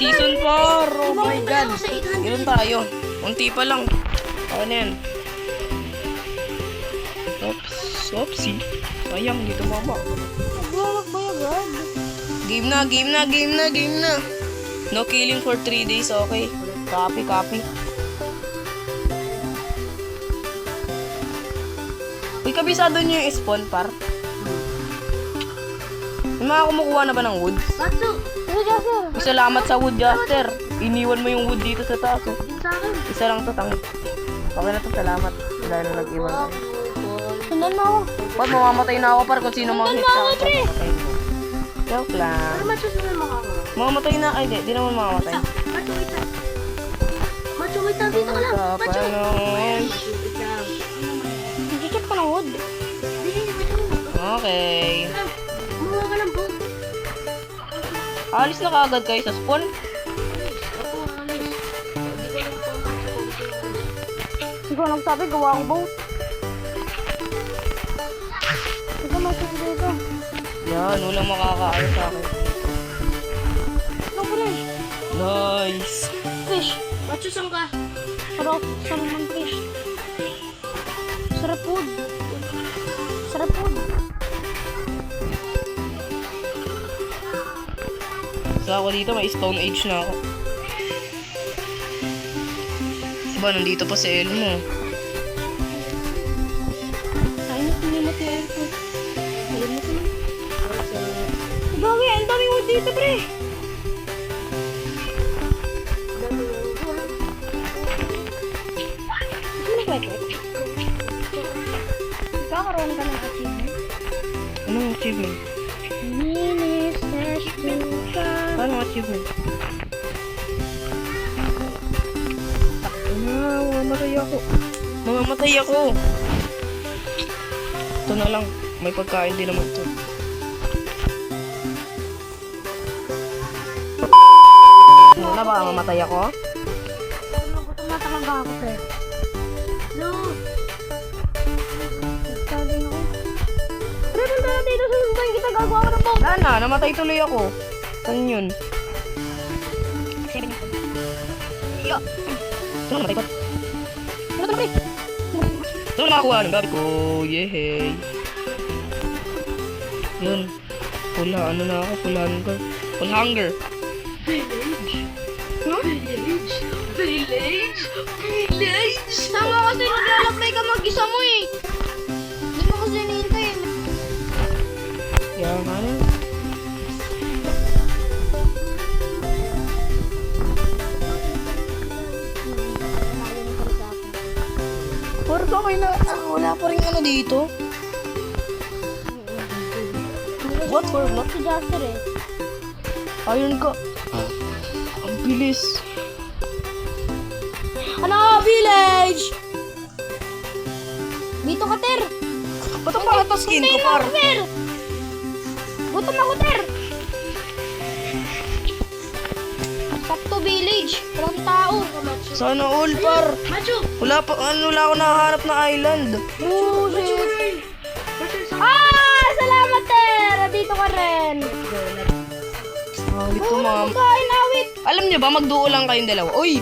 season 4. Oh my God. Ako sa 800. Ilan tayo? Unti pa lang. Ano yan? Oops. Oopsie. Sayang, dito mama. Naglalak ba yung God? Game na, game na, game na, game na. No killing for 3 days, okay. Copy, copy. Uy, kabisado niyo yung spawn, par. May mga kumukuha na ba ng wood? Baso! Ano dyan, sir? Salamat sa wood, Jaster. Iniwan mo yung wood dito sa taas. Oh. Yung sa akin. Isa lang to, tangit. Okay na to, salamat. Dahil na nag-iwan tayo. Sundan mo ako. Par, mamamatay na ako, par, kung sino mang hit Sundan mo sa ako, akin. pre. Papatayin mo. Joke lang. Pero masusundan mo ako. Mamamatay na, ay, di naman mamamatay. Macho, wait lang. Macho, wait lang. Dito ka lang. Macho. Paano? Nagkikip ka ng wood. Hindi, macho. Okay. Kumuha ka ng boat. Alis na kaagad kayo sa spawn? Ako, alis. Hindi ko lang po. Siguro nagsabi, gawa ang boat. Ito masuk dito. Yan, walang makakaano sa akin. Ano ko rin? Nice. Fish. Macho, saan ka? Sarap. Sarap ng fish. Sarap food. Sarap food. Sa ako dito, may stone age na ako. Diba, nandito pa si Elmo. Ay, nakulimot na yun. Nakulimot na. Bagay, ang daming wood dito, pre. Ano nag-wet-wet? Kakaroon ka ng achievement. Anong achievement? Minis, Anong achievement? Takbo na, mamamatay ako. Mamamatay ako. Ito na lang. May pagkain din naman ito. Ano na ba? Mamatay ako? Gutom na talaga ako, pre. No. Sabi na ako. Pre, punta na dito sa sundan kita. Gagawa ko ng boat. Wala na, namatay tuloy ako. Saan yun? Iya. Saan namatay ko? Ano to, pre? Saan nakakuha ng gabi ko? Yehey. Yun. Pula, ano na ako? Full hunger. Full hunger. Village. Village. Village. Tama kasi naglalakbay ka mag-isa mo eh. Hindi mo kasi hinihintay eh. Yan, ano? Pero okay na. Wala pa rin ano dito. What for what? Si Jaster eh. Ayun ka. Ang bilis. Ano, village? Dito ka, Ter. Ba't ang pangat na skin ko, par? Ter. Gutom ako, Ter. Stop to village. Walang tao. Sana all, par. Macho. Wala pa, wala ako nakahanap na island. Oh, Macho. shit. Macho, saan Ah! Salamat, Ter. Dito ka rin. Awit to, Oh, ma'am. pagkain, awit. Alam niyo ba, magduo lang kayong dalawa. Uy!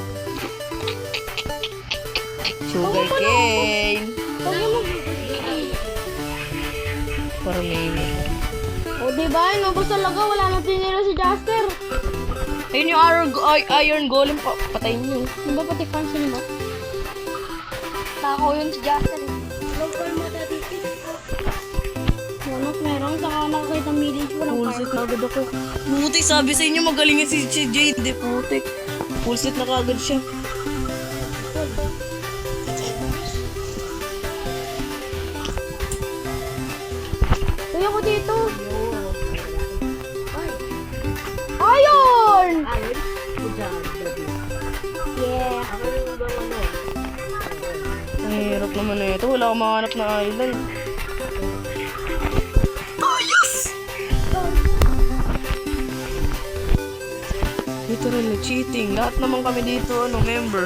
Sugar cane. Parang may... O, diba? Inubos talaga. Wala na tinira si Jaster. Ayun yung iron golem pa. Patayin niyo. Di ba pati pansin mo? Takaw yun si Jaster. Walang farm ata dito. Wanak meron. Saka nakakita ng village. Walang Pulsit park. na agad ako. Putik, sabi sa inyo magaling yan si Jade. Putik. Pulsit na kagad siya. Uy, ako dito. Iron! Ayun. Bujan. Yeah. Ako yung ba ano? Ang hirap naman na ito. Wala akong mahanap na island. Oh, yes! Literally cheating. Lahat naman kami dito, member.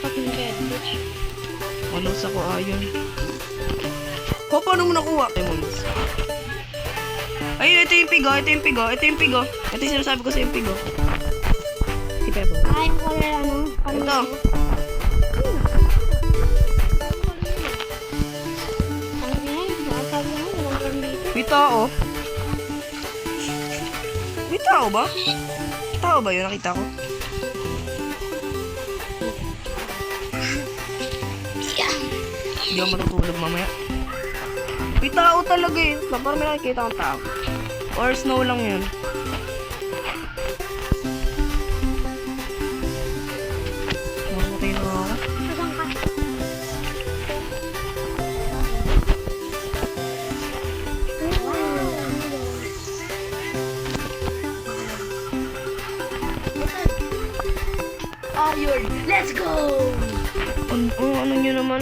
Fucking dead, bitch. Walos ako ayon. Paano mo nakuha? Ay, Ayun, ito yung pigo, ito yung pigo, ito yung pigo. Ito yung sinasabi ko sa yung pigo. Si Pepo. Ay, yung color ano? Ito. Ano yan? Sabi mo, walang farm dito. May tao. May tao ba? Tao ba yun? Nakita ko. Hindi ako matutulog mamaya. May tao talaga eh. Parang may nakikita akong tao. Or snow lang yun. Mamatay na ako. Nasaan ka? Iron. Let's go! Ano nyo naman?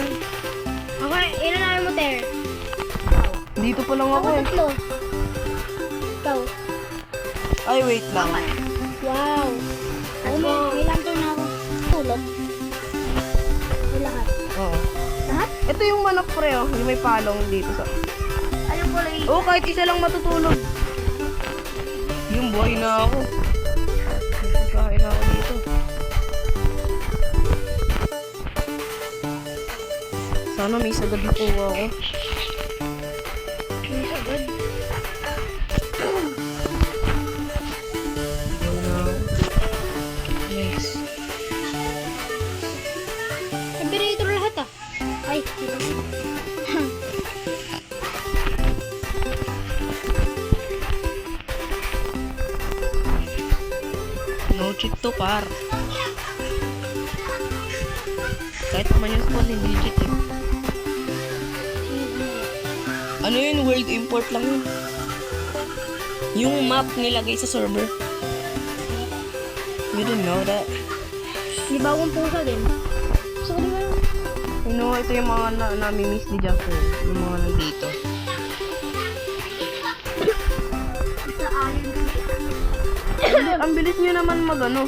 Okay, ilan na mo, Ter? Dito pa lang ako Ako eh. tatlo. Ikaw. Ay, wait lang. Wow. Ako may lantern na ako. Tulog. May lahat. Oo. Lahat? Ito yung manok pre oh. Yung may palong dito sa... Ayun pala yung... Oo, kahit isa lang matutulog. Yung buhay na ako. Kakain na ako dito. Sana may sagad na kuha ako. May sagad. Nice. Generator lahat ah. Ay, dito. No cheat to par. Kahit naman yung spawn, hindi cheat eh. Ano yun? World import lang yun. Yung map nilagay sa server. You didn't know that. Di bagong pusa din. Gusto ko di ba yun? You know, ito yung mga nami-miss ni Jasper. Yung mga nandito. Sa iron. Ang bilis nyo naman magano.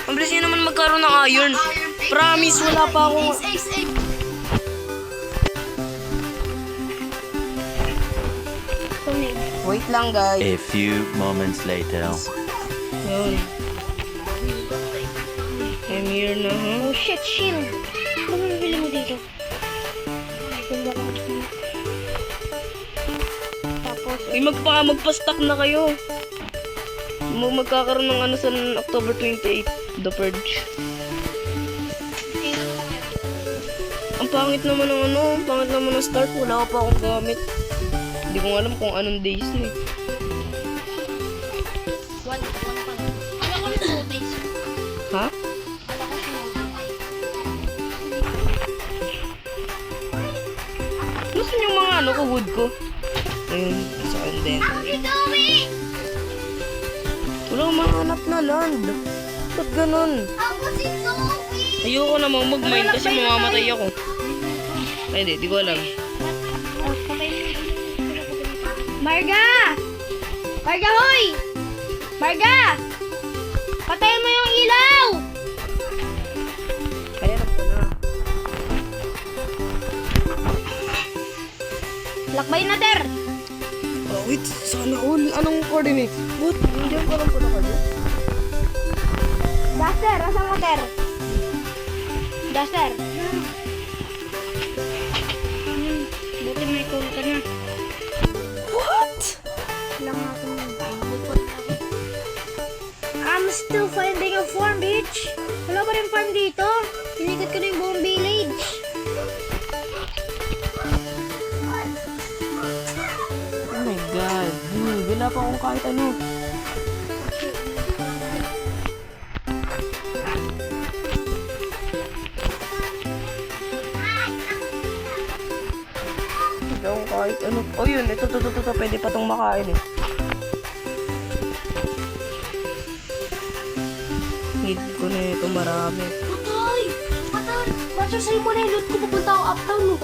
Ang bilis nyo naman magkaroon ng iron. Promise, wala pa akong... Ace. Tunig. Wait lang, guys. A few moments later. Yun. I'm here na, ha? Oh shit, shield. Ano ba bibili mo dito? Ganda ka. Tapos, Ay, magpa-stack na kayo. Magkakaroon ng ano sa October 28, The Purge. Ang pangit naman ng ano, ang pangit naman ng start. Wala ko pa akong gamit. Hindi ko alam kung anong days na eh. One pa. Alam ko yung 2 days. Ha? Alam ko yung 2 days. Nasaan yung mga ano ko, wood ko? Ayun, sa akin din. What you doing? Wala akong mahanap na land. Ba't ganun? Ako si Zoe! Ayoko namang mag-mine kasi mamamatay ako. Ay, di ko alam. Marga! Marga, hoy! Marga! Patayin mo yung ilaw! Kaya alam ko na. Lakbay na, Ter! Oh, wait, sana all. Anong coordinates? What? Hindi ko alam pala kayo. Duster, asan mo, Ter? Duster. Buti may call ka na. What? Lang natin yun. I'm still finding a farm, bitch. Wala pa rin farm dito. Sinikot ko na yung buong village. Oh my God. Wala pa akong kahit ano. Wala akong kahit ano. Oh yun, ito. Pwede pa tong makain eh. Need ko na ito marami. Patay! Master, sa'yo mo na yung loot ko. Pupunta ako uptown mo.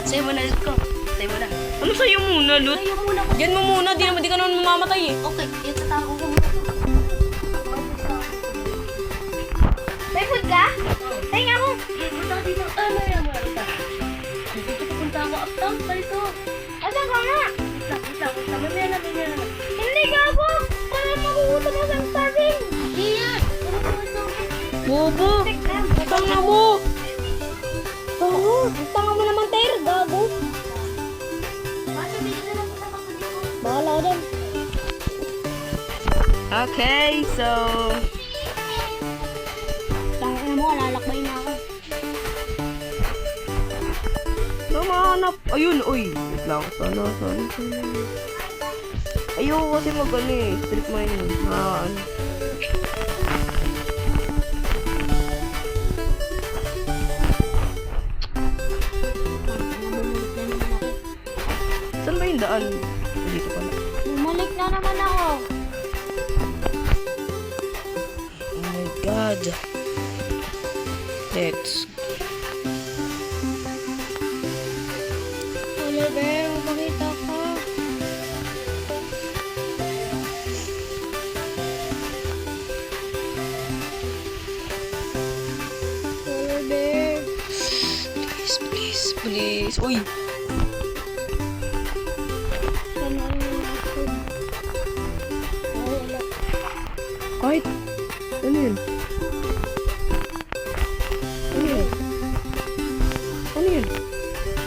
Sa'yo mo na loot ko. Sa'yo mo na. Ano sa'yo muna, Lut? Sa'yo muna ko. Diyan mo muna, di ka naman mamamatay eh. Okay, yung tatako ko muna. May food ka? Tingnan ako. Punta ka dito. Ano yan mo? Dito pupunta ako uptown. Palito. Asan ka nga? Wait lang. Mamaya na tanga mo! Oo, ang tanga mo naman, Ter. Gago. Macho, bigyan na lang kita pagdating ko. Bahala ka dyan. Okay, so... Tanga mo, lalakbay na ako. Namanap. Ayun, uy. Wait lang. Sana. Ayoko kasi mag-ano eh. Strip mine yun. Ano. Saan ba yung daan? Dito pala. Bumalik na naman ako. Oh my God. Let's Oliver, makita ka. Oliver. Please. Uy. Sana ako. Ay, wala. Kahit. Ano yun? Ano yun? Ano yun?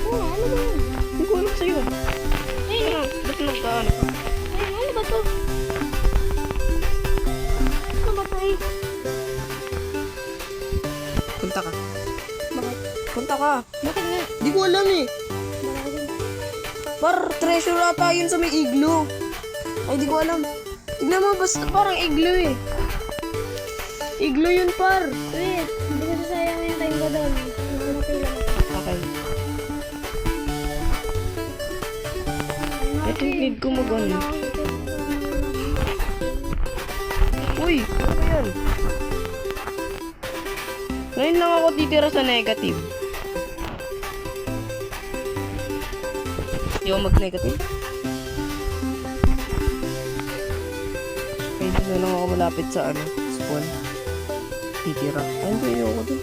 Oh, ano ba yun? Hindi ko alam sa'yo. Ay, Ano? Ba't nagdaan ka? ay, ano ba to? Ano ba to eh? Punta ka. Bakit? Punta ka. Bakit nga? Di ko alam eh. Bakit? Par, treasure ata yun sa may igloo. Ay, di ko alam. Tignan mo, basta parang igloo eh. Igloo yun, par. Wait, hindi ko sasayang yung time ko doon. Namatay lang ako. Okay. I think need ko mag-ano. Uy, ano ba yan? Ngayon lang ako titira sa negative. Hindi ako mag-negative. Pwede na lang ako malapit sa ano, spawn. Titira. Ay, hindi ayoko dun.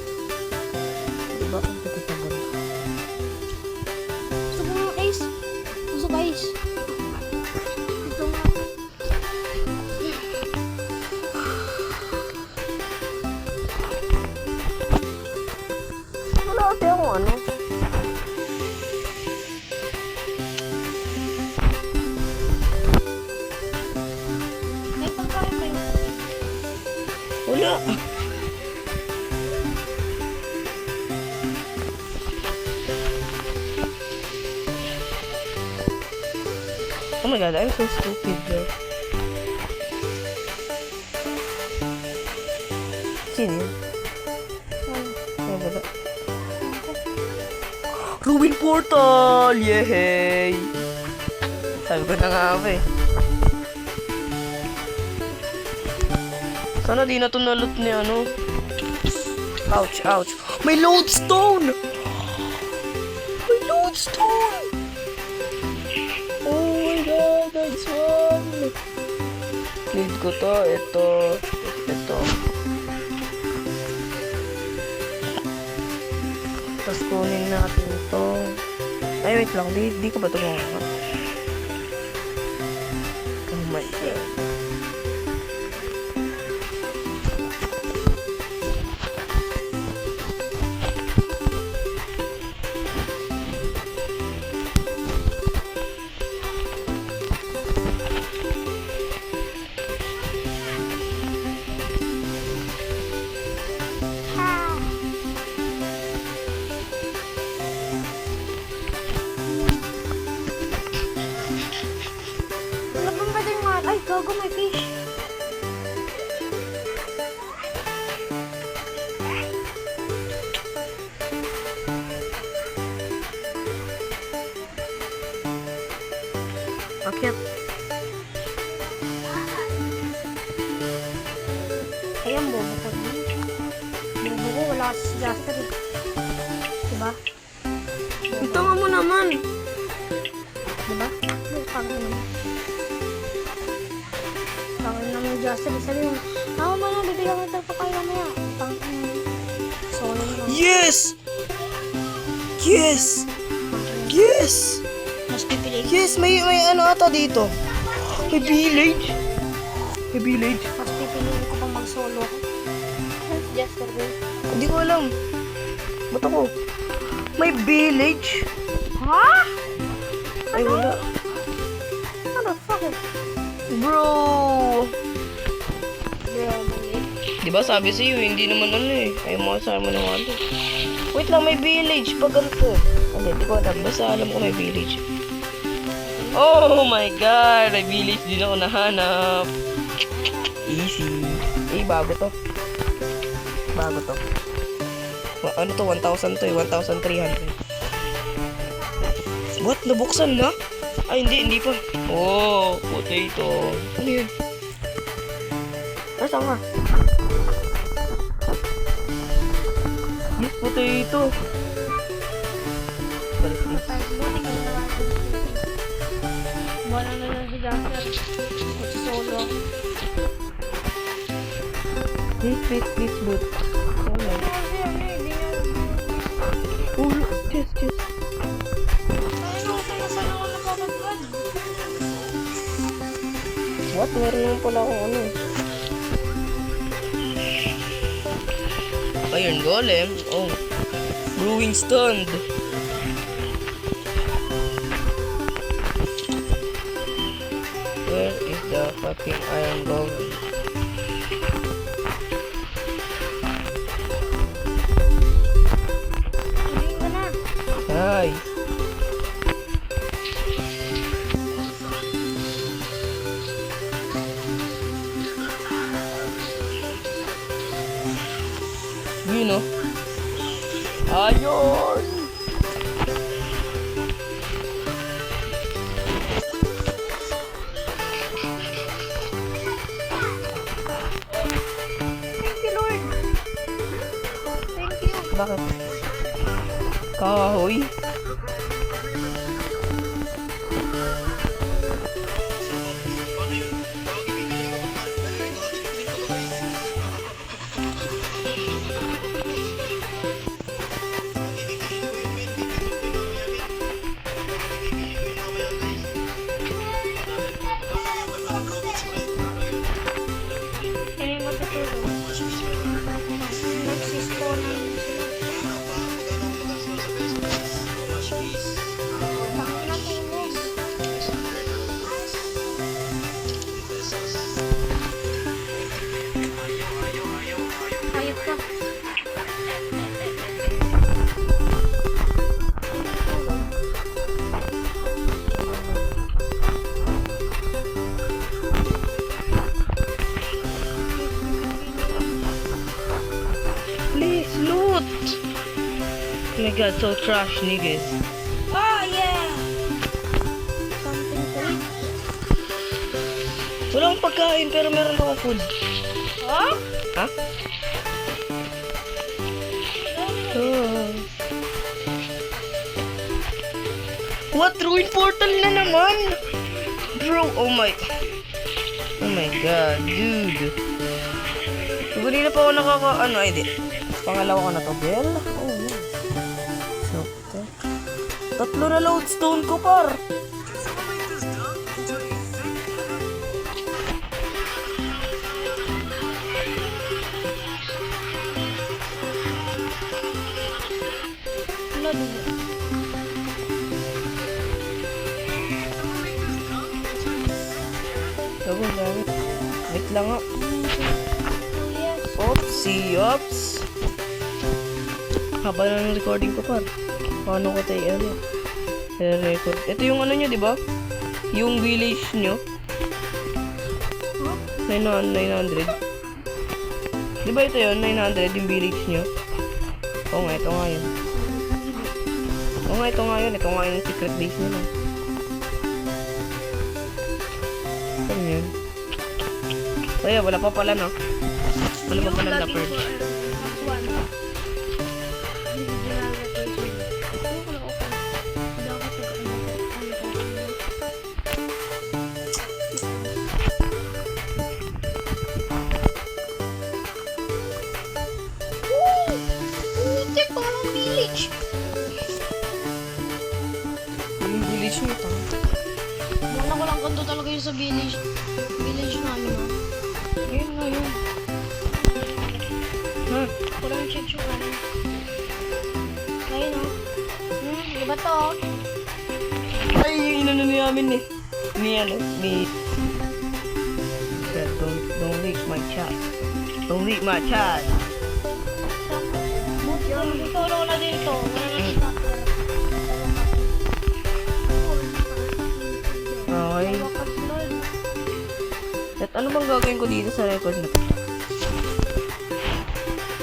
Diba kung tititagal? Gusto ko ng ice. Gusto ko ice. Ito nga. Wala kasi akong ano. May pagkain ba yun? Wala. Oh my god, I'm so stupid, bro. Sino yun? Ay, wala. Ruin Portal! Yehey! Sabi ko na nga ako eh. Sana di na ito nalot ni ano. Ouch, ouch. May lodestone! May lodestone! Oh my god, that's one! Need ko to, ito. Tapos kunin natin ito. Ay, wait lang. Di ko ba ito mga? Oh my god. Wala bang pwede nga? Ay, gago, may fish. Bakit? Ayan, bobo ko. Bobo ko, wala kasi si Jaster eh. Diba? Ito nga mo naman. Diba? Pangin naman. Pangin naman Jaster. Sabi mo, ako man lang, bibigyan ko ito pa kayo mamaya. Pangin naman. Sorry naman. Yes! Yes! Yes! Mas pipili. Yes! May ano ata dito. May village. May village. Mas pipiliin ko pang mag-solo. Si Jaster, bro. Hindi ko alam. Ba't ako? May village? Ha? Ay, wala. What the fuck? Bro! Bro, mali. Diba sabi sa'yo, hindi naman ano eh. Ayaw mo kasama ng ano. Wait lang, may village pag ganito. Hindi, di ko alam. Basta alam ko may village. Oh my god! May village din ako nahanap. Easy. Eh, bago to. Bago to. Ano to? 1,000 to eh. 1,300. What? Nabuksan na? Ay, hindi pa. Oh, potato. Ano yun? Nasaan ka? Yes, potato. Balik please. Buti ka na lang. Wala na lang si Jasper. Kasi solo ako. Please, boot. Alright. Kasi ano eh, di nga. Oh, look. Chest. Ano kasi nasa ako napapagpad? What? Meron naman pala akong ano. Iron Golem? Oh. Brewing stand. Where is the fucking Iron Golem? Hindi ka na. Hi. You know. Ayun. Thank you, Lord. Thank you. Bakit? Kahoy. Kaya yung matutulog. Nagsispawn na sila. Bakit natulog? Hayop ka. Please, loot! Oh my god, so trash, niggas. Oh, yeah! Something to eat. Wala akong pagkain, pero meron akong food. Huh? Ha? Oh. What? Ruin portal na naman? Bro, oh my god, dude. Kanina pa ako ano, ay di. Pangalawa ko na to, Bell. Oh, nice. So, okay. 3 na lodestone ko, par. Wala din. Sabi, dami. Wait lang nga. Yes. Ops. Haba na ng recording ko, par. Paano ko tayo, ano? Record. Ito yung ano nyo, di ba? Yung village nyo. 900. Di ba ito yun? 900 yung village nyo? Oo nga, ito nga yun. Oo nga, ito nga yun. Ito nga yung secret base nila. Saan yun? Kaya, wala pa pala, no? Wala pa pala leopard. Yung village nyo, tanga. Muna ko lang kanto talaga yun sa village. Village namin, ha? Ayun nga yun. Ha? Walang check yung ano. Di ba to? Ay, yung inano namin eh. Ni... Don't leak my chat. Don't leak my chat. Tulong na dito. Wala na dito. Okay. At ano bang gagawin ko dito sa record na to?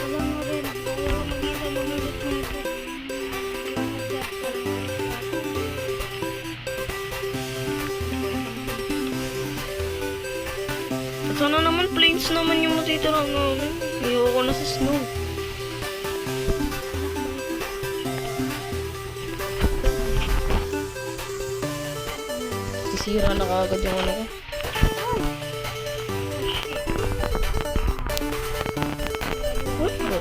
Alam mo rin. Ayaw magkita mo ulit nito. At sana naman plains naman yung matitira namin. Ayoko na sa snow. Sisira na kagad yung ano ko. What the?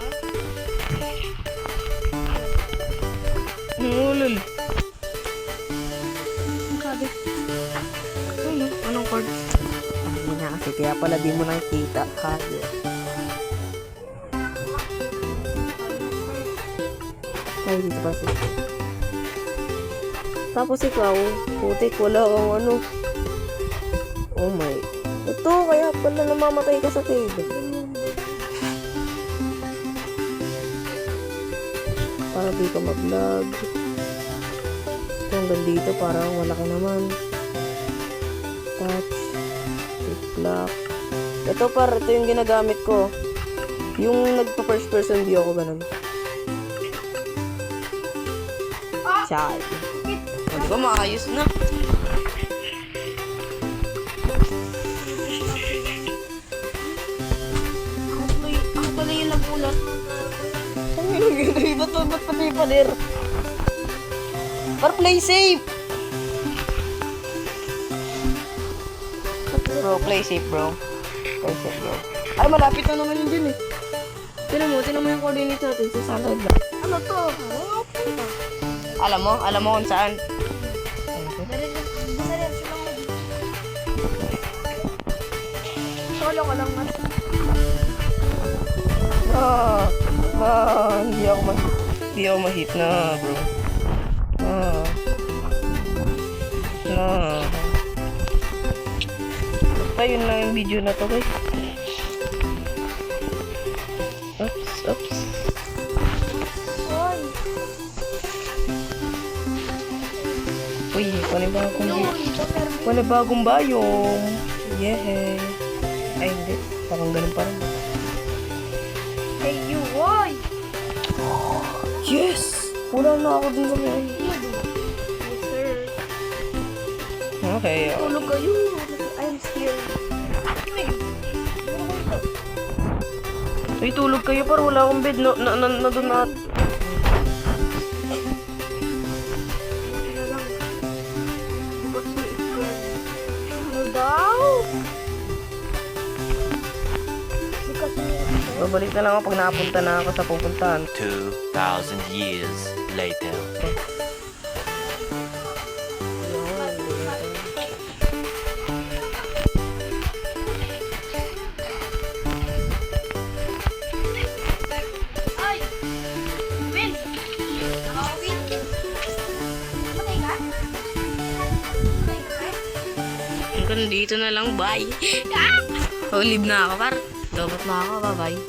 Ulul. Ang sabi. Ano? Anong card? Hindi na kasi kaya pala di mo nakikita. Kaya. Ay, dito pa siya. Tapos ikaw, putik, wala kang ano. Oh my. Ito, kaya pala namamatay ka sa cave. Para di ka mag-lag. Ito hanggang dito, parang malaki naman. Touch. Tick block. Ito ito yung ginagamit ko. Yung nagpa-first person view ako ganun. Chad. Hindi ba maayos na? Ako pala yung nagulat. Ang ginagay, ba't pati pader? Para play safe! Bro, play safe bro. Play safe bro. Ay, malapit na naman yun dyan eh. Tinan mo yung coordinates natin sa Sunday Block. Ano to? Alam mo kung saan. Solo ko lang mas. Hindi ako ma-hit na bro. Basta yun lang yung video na to guys. Oops. Oy. Uy, Yun. panibagong bayong. Yeah. Ay, hindi. Parang ganun pa rin. Hey, you, oy. Yes! Wala na ako dun sa may. Yes, sir. Okay. Tulog kayo. I'm scared. Uy, tulog kayo par. Wala akong bed. Na dun na. Ano daw? Babalik na lang ako pag napunta na ako sa pupuntahan. 2,000 years later. Ay! Win! Win! Matay ka? Matay ka? Hanggang dito na lang. Bye! Oh, leave na ako par. Dapat na ako. Bye-bye.